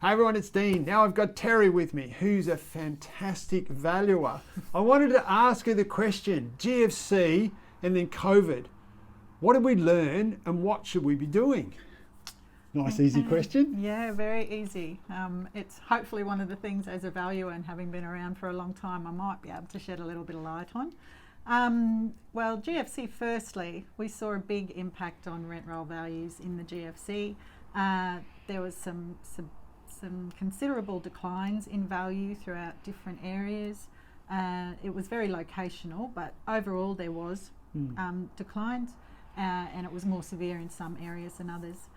Hey everyone, it's Dean. Now I've got Teri with me, who's a fantastic valuer. I wanted to ask her the question, GFC and then COVID. What did we learn and what should we be doing? Nice, easy question. Yeah, very easy. It's hopefully one of the things as a valuer and having been around for a long time, I might be able to shed a little bit of light on. Well, GFC, firstly, we saw a big impact on rent roll values in the GFC. There was some considerable declines in value throughout different areas. It was very locational, but overall there was declines, and it was more severe in some areas than others.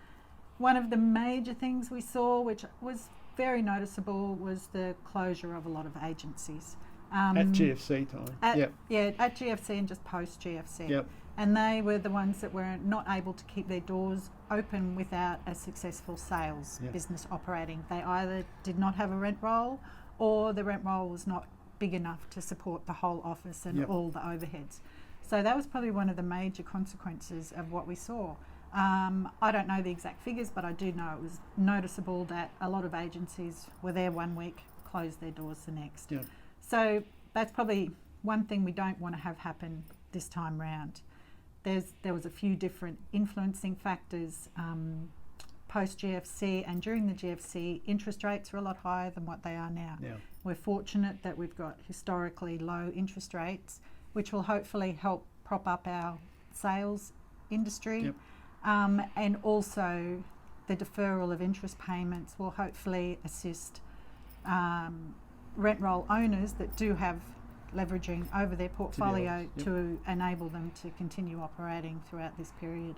One of the major things we saw, which was very noticeable, was the closure of a lot of agencies. At GFC time. Yeah, at GFC and just post GFC. Yep. And they were the ones that were not able to keep their doors open without a successful sales business operating. They either did not have a rent roll, or the rent roll was not big enough to support the whole office and all the overheads. So that was probably one of the major consequences of what we saw. I don't know the exact figures, but I do know it was noticeable that a lot of agencies were there one week, closed their doors the next. Yep. So that's probably one thing we don't want to have happen this time round. There was a few different influencing factors post GFC, and during the GFC, interest rates were a lot higher than what they are now. Yeah. We're fortunate that we've got historically low interest rates, which will hopefully help prop up our sales industry. Yep. And also the deferral of interest payments will hopefully assist rent roll owners that do have leveraging over their portfolio to enable them to continue operating throughout this period.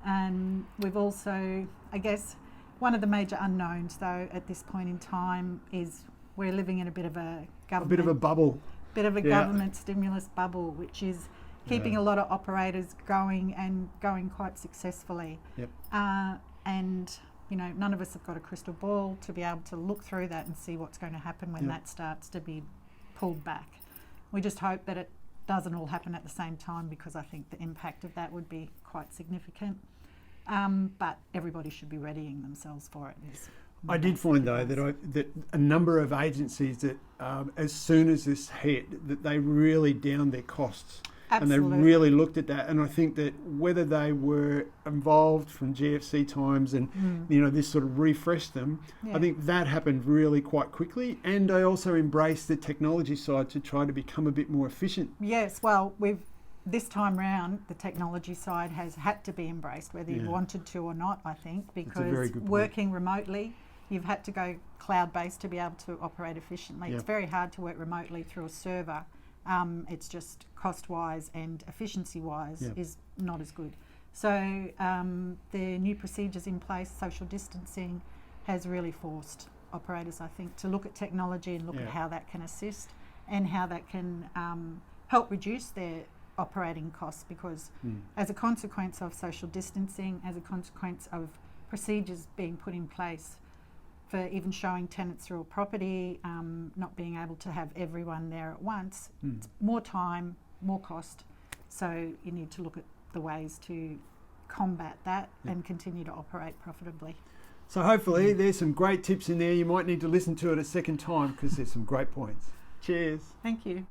And we've also, I guess, one of the major unknowns though at this point in time is we're living in a bit of a bubble. Government stimulus bubble, which is keeping a lot of operators going and going quite successfully. Yep. And you know, none of us have got a crystal ball to be able to look through that and see what's going to happen when that starts to be pulled back. We just hope that it doesn't all happen at the same time, because I think the impact of that would be quite significant. But everybody should be readying themselves for it. I did find though that a number of agencies that as soon as this hit, that they really downed their costs. Absolutely. And they really looked at that, and I think that whether they were involved from GFC times and this sort of refreshed them, I think that happened really quite quickly, and they also embraced the technology side to try to become a bit more efficient. Yes, well, this time round the technology side has had to be embraced, whether you wanted to or not, I think, because working remotely, you've had to go cloud-based to be able to operate efficiently. It's very hard to work remotely through a server. It's just cost-wise and efficiency-wise is not as good. So the new procedures in place, social distancing, has really forced operators, I think, to look at technology and look at how that can assist and how that can help reduce their operating costs, because as a consequence of social distancing, as a consequence of procedures being put in place for even showing tenants through a property, not being able to have everyone there at once, it's more time, more cost. So you need to look at the ways to combat that and continue to operate profitably. So hopefully there's some great tips in there. You might need to listen to it a second time, because there's some great points. Cheers. Thank you.